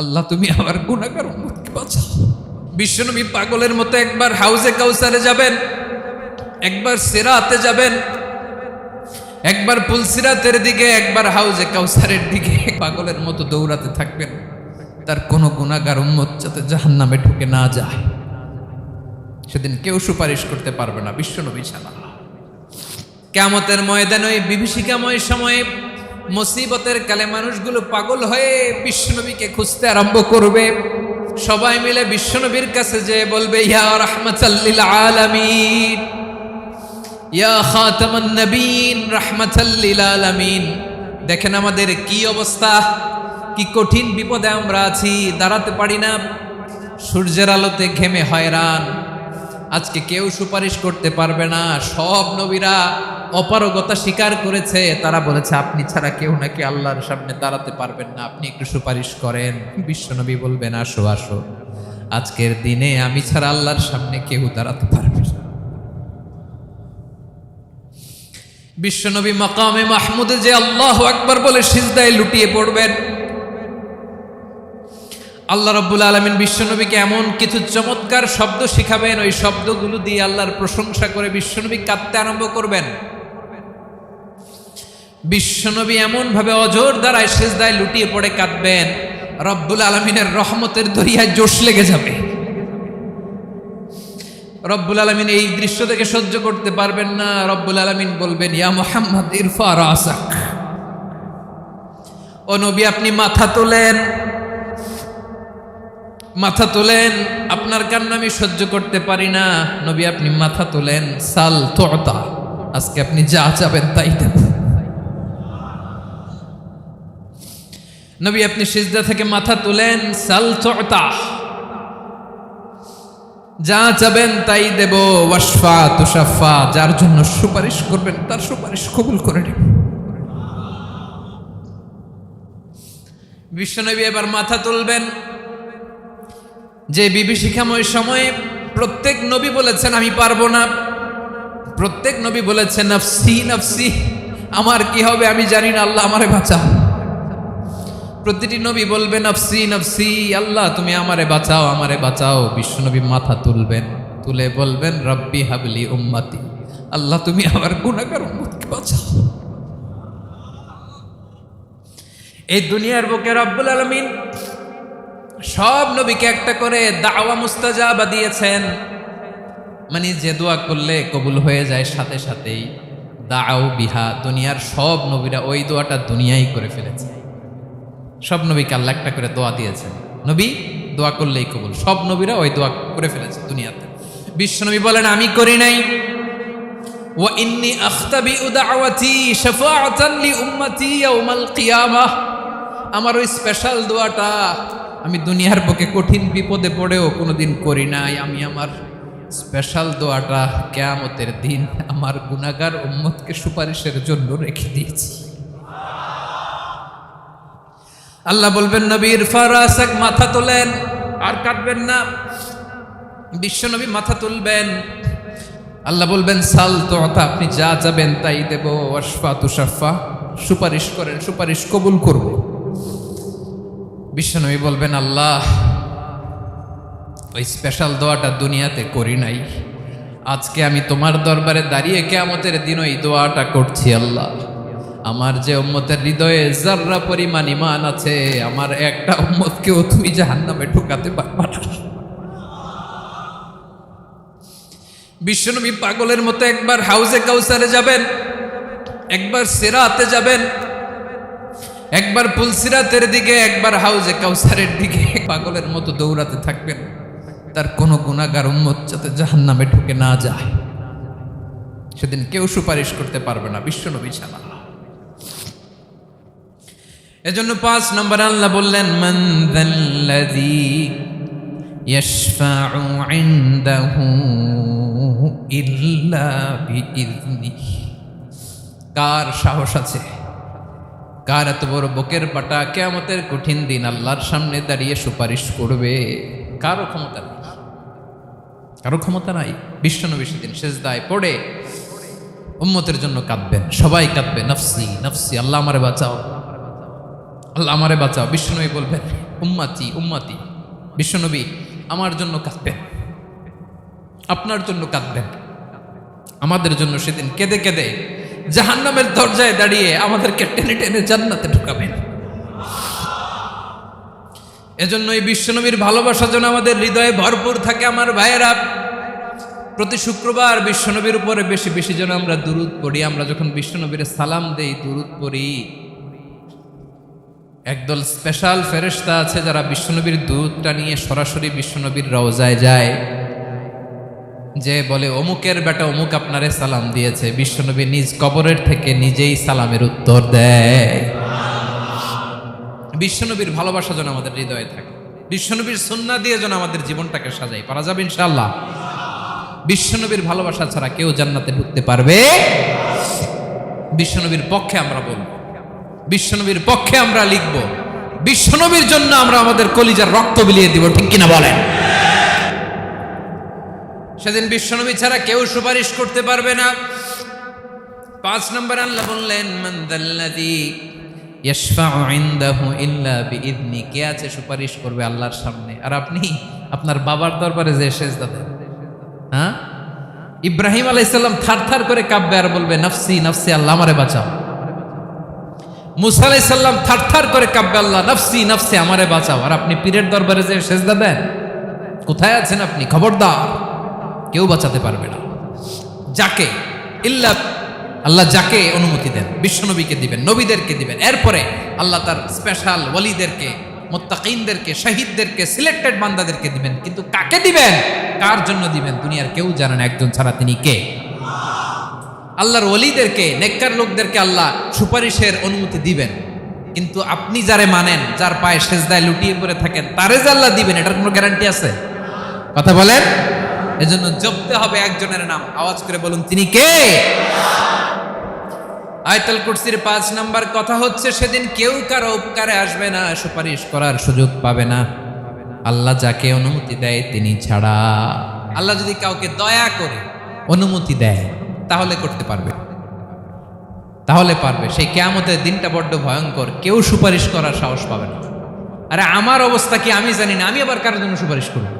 আল্লাহ তুমি আমার গুনাহগার উম্মতকে বাঁচাও। বিশ্বনবী পাগলের মতো একবার হাউজে কাউসারে যাবেন, একবার সিরাতে যাবেন, একবার পুলসিরাতের দিকে, একবার হাউজে কাউসারের দিকে পাগলের মতো দৌড়াতে থাকবেন। তার কোনো গুনাহগার উম্মত যাতে জাহান্নামে ঢুকে না যায়। সেদিন কেউ সুপারিশ করতে পারবে না বিশ্বনবী ছাড়া। কিয়ামতের ময়দানে ওই বিভীষিকাময় সময়ে মুসিবতের কালে মানুষগুলো পাগল হয়ে বিশ্বনবীকে খুঁজতে আরম্ভ করবে। সবাই মিলে বিশ্বনবীর কাছে যেয়ে বলবে, ইয়া রাহমাতাল লিল আলামিন, ইয়া খাতামান নবীন, রাহমাতাল লিল আলামিন। দেখেন আমাদের কি অবস্থা, কি কঠিন বিপদে আমরা আছি, দাঁড়াতে পারি না, সূর্যের আলোতে ঘেমে হয়রান। আজকে কেউ সুপারিশ করতে পারবে না। সব নবীরা অপারগতা স্বীকার করেছে, তারা বলেছে আপনি ছাড়া কেউ নাকি আল্লাহর সামনে দাঁড়াতে পারবেন না, আপনি একটু সুপারিশ করেন। বিশ্বনবী বলবেন, আসো আসো, আজকের দিনে আমি ছাড়া আল্লাহর সামনে কেউ দাঁড়াতে পারবে না। বিশ্বনবী মাকামে মাহমুদে যে আল্লাহু আকবার বলে সিজদায় লুটিয়ে পড়বেন। আল্লাহ রাব্বুল আলামিন বিশ্বনবীকে এমন কিছু চমৎকার শব্দ শিখাবেন, ওই শব্দগুলো দিয়ে আল্লাহর প্রশংসা করে বিশ্বনবী কাঁদতে আরম্ভ করবেন। বিশ্বনবী এমন ভাবে অজর দ্বারায় সিজদায় লুটিয়ে পড়ে কাঁদবেন, রব্বুল আলামিনের রহমতের দরিয়ায় জোশ লেগে যাবে। রব্বুল আলামিন এই দৃশ্য থেকে সহ্য করতে পারবেন না। রব্বুল আলামিন বলবেন, ইয়া মুহাম্মদ ইরফা রাসাক, ও নবী আপনি মাথা তোলেন, মাথা তোলেন, আপনার কান্না আমি সহ্য করতে পারি না। নবী আপনি মাথা তোলেন, সাল তুতা, আজকে আপনি যা চাবেন তাই দেব। নবী আপনি সিজদা থেকে মাথা তুলেন, সাল তুতা, যা চাবেন তাই দেব। ওয়াশফা তুশাফা, যার জন্য সুপারিশ করবেন তার সুপারিশ কবুল করে নেব। বিশ্বনবী এবার মাথা তুলবেন। যে বিভীষিকাময় সময়ে প্রত্যেক নবী বলেছেন আমি পারবো না, প্রত্যেক নবী বলেছেন নফসি নফসি, আমার কি হবে আমি জানি না, আল্লাহ আমারে বাঁচাও। প্রতিটি নবী বলবেন নফসি নফসি, আল্লাহ তুমি আমারে বাঁচাও, আমারে বাঁচাও। বিশ্বনবী মাথা তুলবেন, তুলে বলবেন রব্বি হাবলি উম্মতি, আল্লাহ তুমি আমার গুনাহগার উম্মতকে বাঁচাও। এই দুনিয়ার বুকে রব্বুল আলামিন সব নবীকে একটা করে দাওয়া মুস্তাজাবা দিয়েছেন, মানে যে দোয়া করলে কবুল হয়ে যায় সাথে সাথেই। দাও বিহা, দুনিয়ার সব নবীরা ওই দোয়াটা দুনিয়ায় করে ফেলেছে। সব নবীকে আল্লাহ একটা করে দোয়া দিয়েছেন, নবী দোয়া করলেই কবুল। সব নবীরা ওই দোয়া করে ফেলেছে দুনিয়াতে। বিশ্বনবী বলেন আমি করি নাই। ওয়া ইন্নী আখতাবিউ দাওয়াতি শাফাআতান লি উম্মতি ইয়াউমাল কিয়ামাহ, আমার ওই স্পেশাল দোয়াটা আমি দুনিয়ার বুকে কঠিন বিপদে পড়েও কোনোদিন করি নাই। আমি আমার স্পেশাল দোয়াটা কিয়ামতের দিন আমার গুনাহগার উম্মতকে সুপারিশের জন্য রেখে দিয়েছি। আল্লাহ বলবেন নবী ইরফা রাসাক, মাথা তোলেন, আর কাটবেন না। বিশ্বনবী মাথা তুলবেন, আল্লাহ বলবেন সাল তুতা, আপনি যা চাবেন তাই দেব। ওয়াশফা তুশাফা, সুপারিশ করেন, সুপারিশ কবুল করব। বিশ্বনবী বলবেন আল্লাহ ওই স্পেশাল দোয়াটা দুনিয়াতে করি নাই, আজকে আমি তোমার দরবারে দাঁড়িয়ে কিয়ামতের দিন ওই দোয়াটা করছি। আল্লাহ আমার যে উম্মতের হৃদয়ে যাররা পরিমাণ ঈমান আছে, আমার একটা উম্মতকেও তুমি জাহান্নামে ঢোকাতে পারবা না। বিশ্বনবী পাগলের মতো একবার হাউজে কাউসারে যাবেন, একবার সিরাতে যাবেন, একবার পুলসিরাতের দিকে, একবার হাউজে কাউসারের দিকে পাগলের মতো দৌড়াতে থাকবেন। তার কোনো গুনাহগার উম্মত যাতে জাহান্নামে ঢুকে না যায়। সেদিন কেউ সুপারিশ করতে পারবে না বিশ্বনবী ছাড়া। এজন্য 5 নম্বরে আল্লাহ বললেন মান যাল্লাযী ইয়াশফাউ ইনদাহু ইল্লা বিইযনিহি, কার সাহস আছে, কার এত বড় বুকের পাটা কিয়ামতের কঠিন দিন আল্লাহর সামনে দাঁড়িয়ে সুপারিশ করবে? কারো ক্ষমতা নেই, কারো ক্ষমতা নাই। বিশ্বনবী সেদিন সিজদায় পড়ে উম্মতের জন্য কাঁদবেন, সবাই কাঁদবে নফসি নফসি, আল্লাহ আমারে বাঁচাও, আল্লাহ আমারে বাঁচাও। বিশ্বনবী বলবেন উম্মতি উম্মতি, বিশ্বনবী আমার জন্য কাঁদবেন, আপনার জন্য কাঁদবেন, আমাদের জন্য সেদিন কেঁদে কেঁদে জাহান্নামের দরজায় দাঁড়িয়ে আমাদেরকে টেনে টেনে জান্নাতে ঢুকাবেন। এজন্য এই বিশ্বনবীর ভালোবাসা যেন আমাদের হৃদয়ে ভরপুর থাকে। আমার ভাইয়েরা, প্রতি শুক্রবার বিশ্বনবীর উপরে বেশি বেশি যেন আমরা দুরূদ পড়ি। আমরা যখন বিশ্বনবীর সালাম দেই, দুরূদ পড়ি, একদল স্পেশাল ফেরেশতা আছে যারা বিশ্বনবীর দুরূদটা নিয়ে সরাসরি বিশ্বনবীর রওজায় যায়, যে বলে অমুকের বেটা অমুক আপনারে সালাম দিয়েছে। বিশ্বনবী নিজ কবরের থেকে নিজেই সালামের উত্তর দেয়। বিশ্বনবীর ভালোবাসা যেন আমাদের হৃদয়ে থাকে, বিশ্বনবীর সুন্নাহ দিয়ে যেন আমাদের জীবনটাকে সাজাই। পারা যাবে ইনশাআল্লাহ। বিশ্বনবীর ভালোবাসা ছাড়া কেউ জান্নাতে ঢুকতে পারবে। বিশ্বনবীর পক্ষে আমরা বলবো, বিশ্বনবীর পক্ষে আমরা লিখব, বিশ্বনবীর জন্য আমরা আমাদের কলিজার রক্ত বিলিয়ে দিব, ঠিক কিনা বলেন? সেদিন বিশ্বনবী ছাড়া কেউ সুপারিশ করতে পারবে না। 5 নম্বর আল্লাহ বললেন, মান যাল্লাযী ইয়াশফাউ ইনদাহু ইল্লা বিইذনি, কে আছে সুপারিশ করবে আল্লাহর সামনে আর আপনি আপনার বাবার দরবারে যে সেজদা দেন? হ্যাঁ, ইব্রাহিম আলাইহিস সালাম থারথার করে কাঁপবে আর বলবে নাফসি নাফসি, আল্লাহ আমারে বাঁচাও। মুসা আলাইহিস সালাম থারথার করে কাঁপবে, আল্লাহ নাফসি নাফসি, আমারে বাঁচাও। আর আপনি পীরের দরবারে যে সেজদা দেন? কোথায় আছেন আপনি? খবরদার, কেউ বাঁচাতে পারবে না। যাকে ইল্লা আল্লাহ যাকে অনুমতি দেন, বিশ্বনবীকে দিবেন, নবীদেরকে দিবেন, এরপরে আল্লাহ তার স্পেশাল ওয়ালিদেরকে, মুত্তাকিনদেরকে, শহীদদেরকে, সিলেক্টেড বান্দাদেরকে দিবেন। কিন্তু কাকে দিবেন, কার জন্য দিবেন, দুনিয়ার কেউ জানে না একজন ছাড়া, তিনি কে? আল্লাহর ওয়ালিদেরকে, নেককার লোকদেরকে আল্লাহ সুপারিশের অনুমতি দিবেন। কিন্তু আপনি যারে মানেন, যার পায়ে সেজদায় লুটিয়ে পড়ে থাকেন, তারে যে আল্লাহ দিবেন, এটার কোনো গ্যারান্টি আছে? কথা বলেন। এজন্য জপতে হবে একজনের নাম, আওয়াজ করে বলুন, তিনি কে? আয়াতুল কুরসির 5 নাম্বার কথা হচ্ছে, সেদিন কেউ কারো উপকারে আসবে না, সুপারিশ করার সুযোগ পাবে না, আল্লাহ যাকে অনুমতি দেয় তিনি ছাড়া। আল্লাহ যদি কাউকে দয়া করে অনুমতি দেয় তাহলে করতে পারবে, তাহলে পারবে। সেই কিয়ামতের দিনটা বড্ড ভয়ঙ্কর, কেউ সুপারিশ করার সাহস পাবে না। আরে আমার অবস্থা কি আমি জানি না, আমি আবার কারোর জন্য সুপারিশ করব?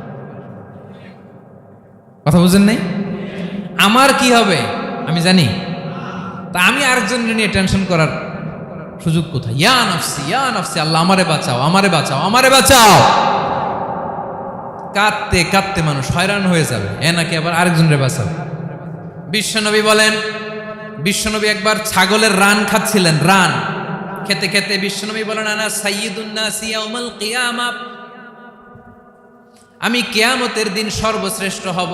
কথা বুঝেন নাই? আমার কি হবে আমি জানি, তা আমি আরেকজনের নিয়ে টেনশন করার সুযোগ কোথায়? ইয়া নাফসি ইয়া নাফসি, আল্লাহ আমারে বাঁচাও, আমারে বাঁচাও, আমারে বাঁচাও। কাঁদতে কাঁদতে মানুষ হয়রান হয়ে যাবে, এ নাকি আবার আরেকজনের বাঁচাও। বিশ্বনবী বলেন, বিশ্বনবী একবার ছাগলের রান খাচ্ছিলেন, রান খেতে খেতে বিশ্বনবী বলেন, আনা সাইয়্যিদুন নাসি ইয়াউমাল কিয়ামা, আমি কিয়ামতের দিন সর্বশ্রেষ্ঠ হব,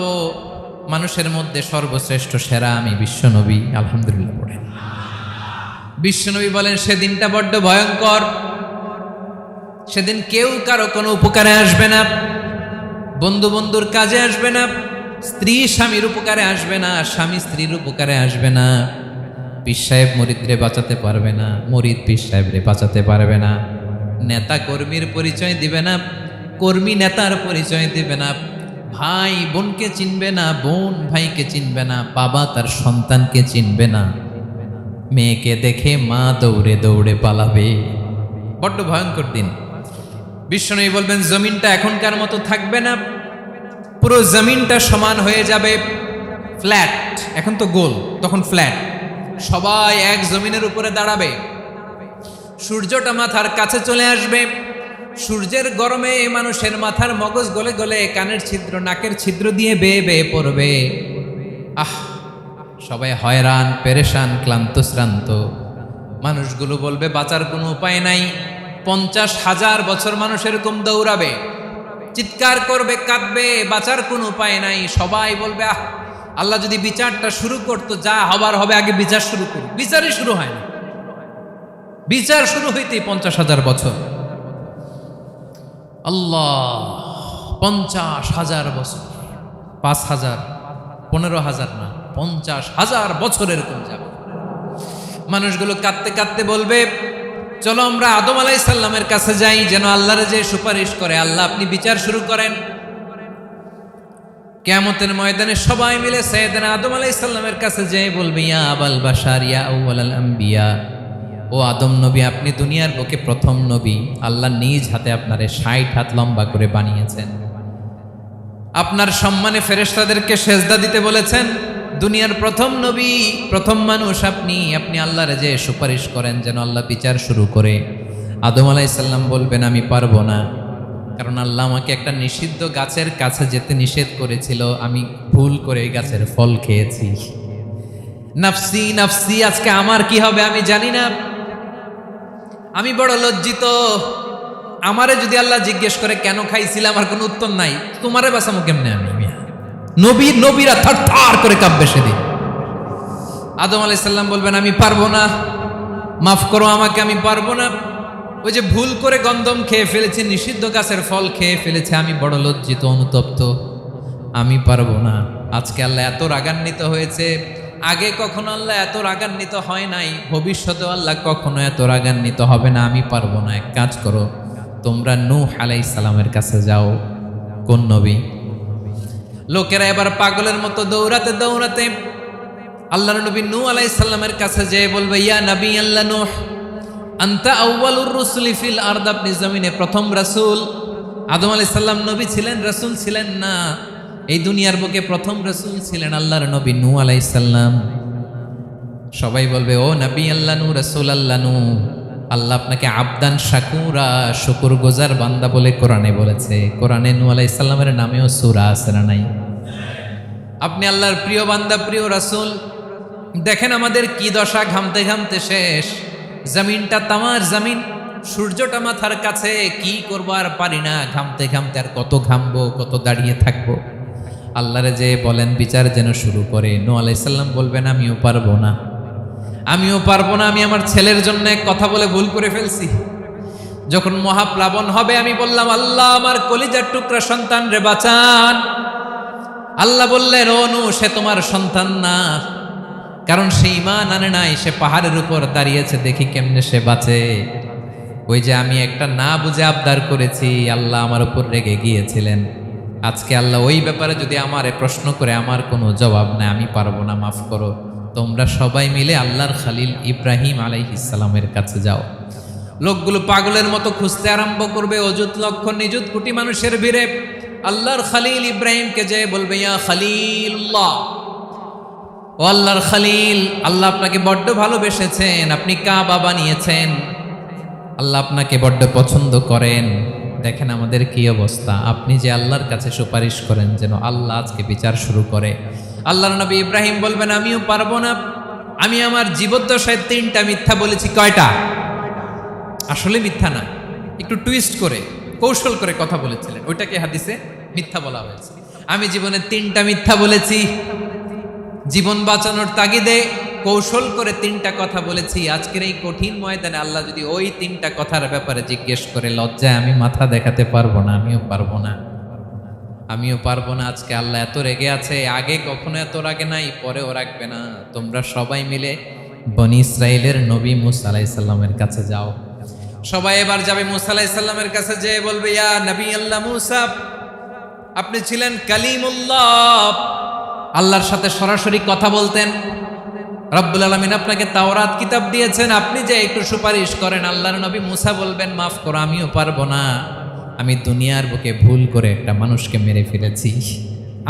মানুষের মধ্যে সর্বশ্রেষ্ঠ সেরা আমি বিশ্বনবী। আলহামদুলিল্লাহ পড়েন। বিশ্বনবী বলেন, সেদিনটা বড্ড ভয়ঙ্কর, সেদিন কেউ কারো কোনো উপকারে আসবে না, বন্ধু বন্ধুর কাজে আসবে না, স্ত্রী স্বামীর উপকারে আসবে না, স্বামী স্ত্রীর উপকারে আসবে না, পীর সাহেব মুরিদরে বাঁচাতে পারবে না, মুরিদ পীর সাহেবরে বাঁচাতে পারবে না, নেতা কর্মীর পরিচয় দিবে না, কর্মী নেতার পরিচয় দিবে না, ভাই বোনকে চিনবে না, বোন ভাইকে চিনবে না, বাবা তার সন্তানকে চিনবে না, মেয়েকে দেখে মা দৌড়ে দৌড়ে পালাবে। বড্ড ভয়ঙ্কর দিন। বিশ্বনবী বলবেন, জমিনটা এখনকার মতো থাকবে না, পুরো জমিনটা সমান হয়ে যাবে, ফ্ল্যাট। এখন তো গোল, তখন ফ্ল্যাট। সবাই এক জমিনের উপরে দাঁড়াবে, সূর্যটা মাথার কাছে চলে আসবে, সূর্যের গরমে মানুষের মাথার মগজ গলে গলে কানের ছিদ্র, নাকের ছিদ্র দিয়ে বেয়ে বেয়ে পড়বে। সবাই হয়রান, পেরেশান, ক্লান্ত শ্রান্ত। মানুষগুলো বলবে বাঁচার কোনো উপায় নাই। 50,000 বছর মানুষ এরকম দৌড়াবে, চিৎকার করবে, কাঁদবে, বাঁচার কোনো উপায় নাই। সবাই বলবে, আল্লাহ যদি বিচারটা শুরু করতো, যা হবার হবে, আগে বিচার শুরু করুন। বিচারই শুরু হয় না, বিচার শুরু হইতেই 50,000 বছর। আল্লাহ, 50,000 বছর, 5,000, 15,000 না, 50,000 বছর এরকম যাবে। মানুষগুলো কাঁদতে কাঁদতে বলবে, চলো আমরা আদম আলাইহিস সালামের কাছে যাই, যেন আল্লাহর যে সুপারিশ করে, আল্লাহ আপনি বিচার শুরু করেন। কিয়ামতের ময়দানে সবাই মিলে সাইয়েদনা আদম আলাইহিস সালামের কাছে যেয়ে বলবে, ইয়া আবাল বাশার ইয়া আউয়ালাল আম্বিয়া, ও ও আদম নবী, আপনি দুনিয়ার বুকে প্রথম নবী। আল্লাহ নিজ হাতে আপনারে 60 হাত লম্বা করে বানিয়েছেন। আপনার সম্মানে ফেরেশতাদেরকে সেজদা দিতে বলেছেন। দুনিয়ার প্রথম নবী, প্রথম মানুষ আপনি। আপনি আল্লাহর যে সুপারিশ করেন যেন আল্লাহ বিচার শুরু করে। আদম আলাইহিস সালাম বলবেন আমি পারবো না, কারণ আল্লাহ আমাকে একটা নিষিদ্ধ গাছের কাছে যেতে নিষেধ করেছিল, আমি ভুল করে এই গাছের ফল খেয়েছি। নাফসি নাফসি, আজকে আমার কি হবে আমি জানি না, আমি বড় লজ্জিত। আমারে যদি আল্লাহ জিজ্ঞেস করে কেন খাইছিলাম, আমার কোনো উত্তর নাই। তোমারে বাঁচামো কেমনে আমি? নবীরা থার থার করে কাঁপবে সেদিন। আদম আলাইহিস সালাম বলবেন আমি পারবো না, মাফ করো আমাকে, আমি পারবো না। ওই যে ভুল করে গন্ধম খেয়ে ফেলেছি, নিষিদ্ধ গাছের ফল খেয়ে ফেলেছে, আমি বড় লজ্জিত, অনুতপ্ত, আমি পারবো না। আজকে আল্লাহ এত রাগান্বিত হয়েছে, আগে কখনো আল্লাহ এত রাগান্বিত হয় নাই, ভবিষ্যতেও আল্লাহ কখনো এত রাগান্বিত হবে না। আমি পারবো না। এক কাজ করো, তোমরা নূহ আলাইহিস সালামের কাছে যাও। কোন নবী? লোকেরা এবার পাগলের মতো দৌড়াতে দৌড়াতে আল্লাহর নবী নূহ আলাইহিস সালামের কাছে যেয়ে বলবে ইয়া নবী আল্লাহ নূহ, আনতা আউয়ালুর রুসুলি ফিল আরদ, আপনি জমিনে প্রথম রাসূল। আদম আলাইহিস সালাম নবী ছিলেন, রাসূল ছিলেন না। এই দুনিয়ার বুকে প্রথম রাসূল ছিলেন আল্লাহর নবী নূহ আলাইহিস সালাম। সবাই বলবে ও নবী আল্লাহ নূহ, রাসূল আল্লাহ নূহ, আল্লাহ আপনাকে আবদান শাকুরা, শুকরগুজার বান্দা বলে কোরআনে বলেছে। কোরআনে নূহ আলাইহিস সালামের নামেও সূরা আছে না নাই? আপনি আল্লাহর প্রিয় বান্দা, প্রিয় রাসূল। দেখেন আমাদের কি দশা, ঘামতে ঘামতে শেষ। জমিনটা তামার জমিন, সূর্যটা মাথার কাছে, কি করবো আর পারি না, ঘামতে ঘামতে আর কত ঘামবো, কত দাঁড়িয়ে থাকবো। আল্লাহরে যে বলেন বিচার যেন শুরু করে। নূহ আলাইহিস সালাম বলবেন আমিও পারবো না, আমিও পারবো না। আমি আমার ছেলের জন্য এক কথা বলে ভুল করে ফেলছি। যখন মহাপ্লাবন হবে আমি বললাম আল্লাহ আমার কলিজার টুকরা সন্তান রে বাঁচান। আল্লাহ বললেন ও নূহ, সে তোমার সন্তান না, কারণ সে ঈমান আনে নাই, সে পাহাড়ের উপর দাঁড়িয়েছে, দেখি কেমনে সে বাঁচে। ওই যে আমি একটা না বুঝে আবদার করেছি, আল্লাহ আমার উপর রেগে গিয়েছিলেন। আজকে আল্লাহ ওই ব্যাপারে যদি আমারে প্রশ্ন করে, আমার কোনো জবাব নাই, আমি পারবো না, মাফ করো। তোমরা সবাই মিলে আল্লাহর খালিল ইব্রাহিম আলাইহিস সালামের কাছে যাও। লোকগুলো পাগলের মতো খুঁজতে আরম্ভ করবে, অযুত লক্ষ নিযুত কোটি মানুষের ভিড়ে আল্লাহর খালিল ইব্রাহিমকে যে বলবে ইয়া খালিলুল্লাহ, ও আল্লাহর খালিল, আল্লাহ আপনাকে বড্ড ভালোবেসেছেন, আপনি কাবা বানিয়েছেন, আল্লাহ আপনাকে বড্ড পছন্দ করেন। দেখেন আমাদের কি অবস্থা। আপনি যে আল্লাহর কাছে সুপারিশ করেন যেন আল্লাহ আজকে বিচার শুরু করে। আল্লাহর নবী ইব্রাহিম বলবেন আমিও পারবো না, আমি আমার জীবদ্দশায় 3টা মিথ্যা বলেছি। কয়টা? আসলে মিথ্যা না, একটু টুইস্ট করে কৌশল করে কথা বলেছিলেন, ওইটাকে হাদিসে মিথ্যা বলা হয়েছে। আমি জীবনে 3টা মিথ্যা বলেছি, জীবন বাঁচানোর তাগিদে কৌশল করে 3টা কথা বলেছি। আজকের এই কঠিন ময়দানে আল্লাহ যদি ওই 3টা কথার ব্যাপারে জিজ্ঞেস করে, লজ্জায় আমি মাথা দেখাতে পারবো না, আমিও পারবো না, আমিও পারবো না। আজকে আল্লাহ এত রেগে আছে, আগে কখনো এত রাগে নাই, পরেও রাখবে না। তোমরা সবাই মিলে বনি ইসরাইলের নবী মূসা আলাইহিস সালামের কাছে যাও। সবাই এবার যাবে মূসা আলাইহিস সালামের কাছে, যে বলবে ইয়া নবী আল্লাহ মূসা, আপনি ছিলেন কালিমুল্লাহ, আল্লাহর সাথে সরাসরি কথা বলতেন। রব্বুল আলামিন আপনাকে তাওরাত কিতাব দিয়েছেন, আপনি যে একটু সুপারিশ করেন। আল্লাহর নবী মূসা বলবেন মাফ করো, আমিও পারবো না, আমি দুনিয়ার বুকে ভুল করে একটা মানুষকে মেরে ফেলেছি।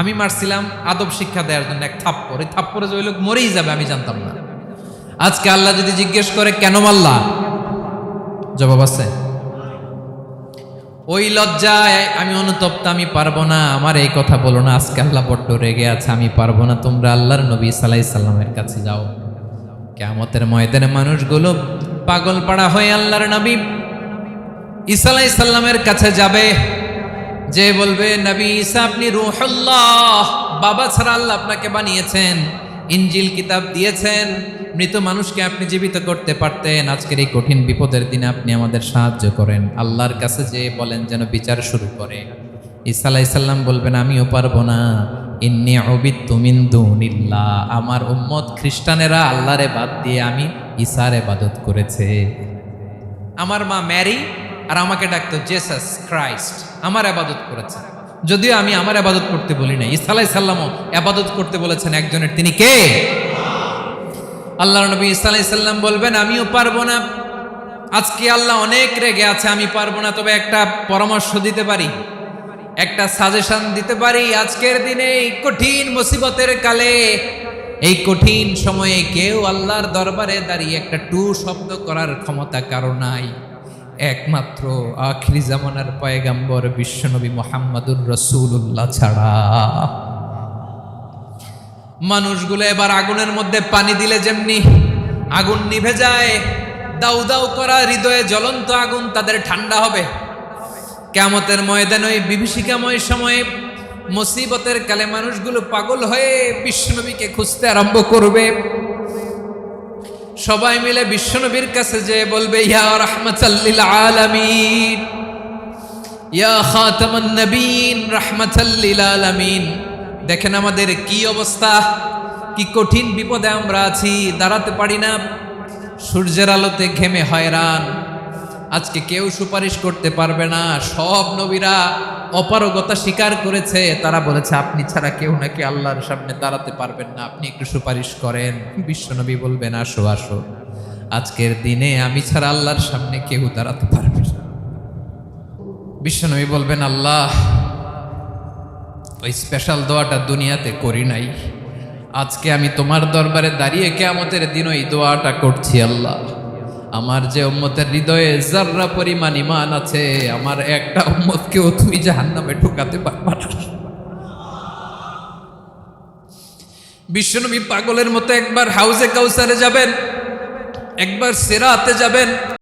আমি মারছিলাম আদব শিক্ষা দেওয়ার জন্য এক থাপ্পড়, এই থাপ্পড়ে যে ওই লোক মরেই যাবে আমি জানতাম না। আজকে আল্লাহ যদি জিজ্ঞেস করে কেন মারলা, জবাব আছে? ওই লজ্জায় আমি অনুতপ্ত, আমি পারবো না, আমার এই কথা বলো না। আজকে আল্লাহ বড্ড রেগে আছে, আমি পারবো না। তোমরা আল্লাহর নবী ঈসা আলাইহিস সালামের কাছে যাও। কিয়ামতের ময়দানে মানুষগুলো পাগল পাড়া হয়ে আল্লাহর নবী ঈসা আলাইহিস সালামের কাছে যাবে, যে বলবে নবী ঈসা আপনি রূহুল্লাহ, বাবা ছাড়া আল্লাহ আপনাকে বানিয়েছেন, ইনজিল কিতাব দিয়েছেন, মৃত মানুষকে আপনি জীবিত করতে পারতেন। আজকের এই কঠিন বিপদের দিনে আপনি আমাদের সাহায্য করেন। আল্লাহর কাছে যে বলেন যেন বিচার শুরু করে। ঈসা আলাইহিস সালাম বলবেন আমিও পারবো না, ইন্নী উবিদতু মিন দুনিল্লাহ, আমার উম্মত খ্রিস্টানেরা আল্লাহরে বাদ দিয়ে আমি ঈসার ইবাদত করেছে। আমার মা ম্যারি আর আমাকে ডাকতো জেসাস ক্রাইস্ট, আমার ইবাদত করেছে, যদিও আমি আমার ইবাদত করতে বলি না। ঈসা আলাইহিস সালামও ইবাদত করতে বলেছেন একজনের, তিনি কে? আল্লাহ নবী সাল্লাল্লাহু আলাইহি সাল্লাম বলবেন আমিও পারবো না, আজকে আল্লাহ অনেক রেগে আছে, আমি পারবো না, তবে একটা পরামর্শ দিতে পারি, একটা সাজেশন দিতে পারি। আজকের দিনে এই কঠিন মুসিবতের কালে, এই কঠিন সময়ে কেউ আল্লাহর দরবারে দাঁড়িয়ে একটা টু শব্দ করার ক্ষমতা কারো নাই, একমাত্র আখিরি জামানার পয়গাম্বর বিশ্বনবী মুহাম্মদুর রাসূলুল্লাহ ছাড়া। মানুষগুলো এবার আগুনের মধ্যে পানি দিলে যেমনি আগুন নিভে যায়, দাউ দাউ করা হৃদয়ে জ্বলন্ত আগুন তাদের ঠান্ডা হবে। কিয়ামতের ময়দানে ওই বিভীষিকাময় সময়ে মুসিবতের কালে মানুষগুলো পাগল হয়ে বিশ্বনবীকে খুঁজতে আরম্ভ করবে। সবাই মিলে বিশ্বনবীর কাছে যেয়ে বলবে ইয়া রাহমাতাল লিল আলামিন, ইয়া খাতামান নবীন, রাহমাতাল লিল আলামিন। দেখেন আমাদের কি অবস্থা, কি কঠিন বিপদে আমরা আছি, দাঁড়াতে পারি না, সূর্যের আলোতে ঘেমে হয়রান। আজকে কেউ সুপারিশ করতে পারবে না, সব নবীরা অপারগতা স্বীকার করেছে, তারা বলেছে আপনি ছাড়া কেউ নাকি আল্লাহর সামনে দাঁড়াতে পারবেন না, আপনি একটু সুপারিশ করেন। বিশ্বনবী বলবেন আসো আসো, আজকের দিনে আমি ছাড়া আল্লাহর সামনে কেউ দাঁড়াতে পারবে না। বিশ্বনবী বলবেন আল্লাহ, ওই স্পেশাল দোয়াটা দুনিয়াতে করি নাই, আজকে আমি তোমার দরবারে দাঁড়িয়ে কিয়ামতের দিন ওই দোয়াটা করছি। আল্লাহ, আমার যে উম্মতের হৃদয়ে যাররা পরিমাণ ঈমান আছে, আমার একটা উম্মতকেও তুমি জাহান্নামে ঢোকাতে পারবা না। বিশ্বনবী পাগলের মতো একবার হাউজে কাউসারে যাবেন, একবার সিরাতে যাবেন।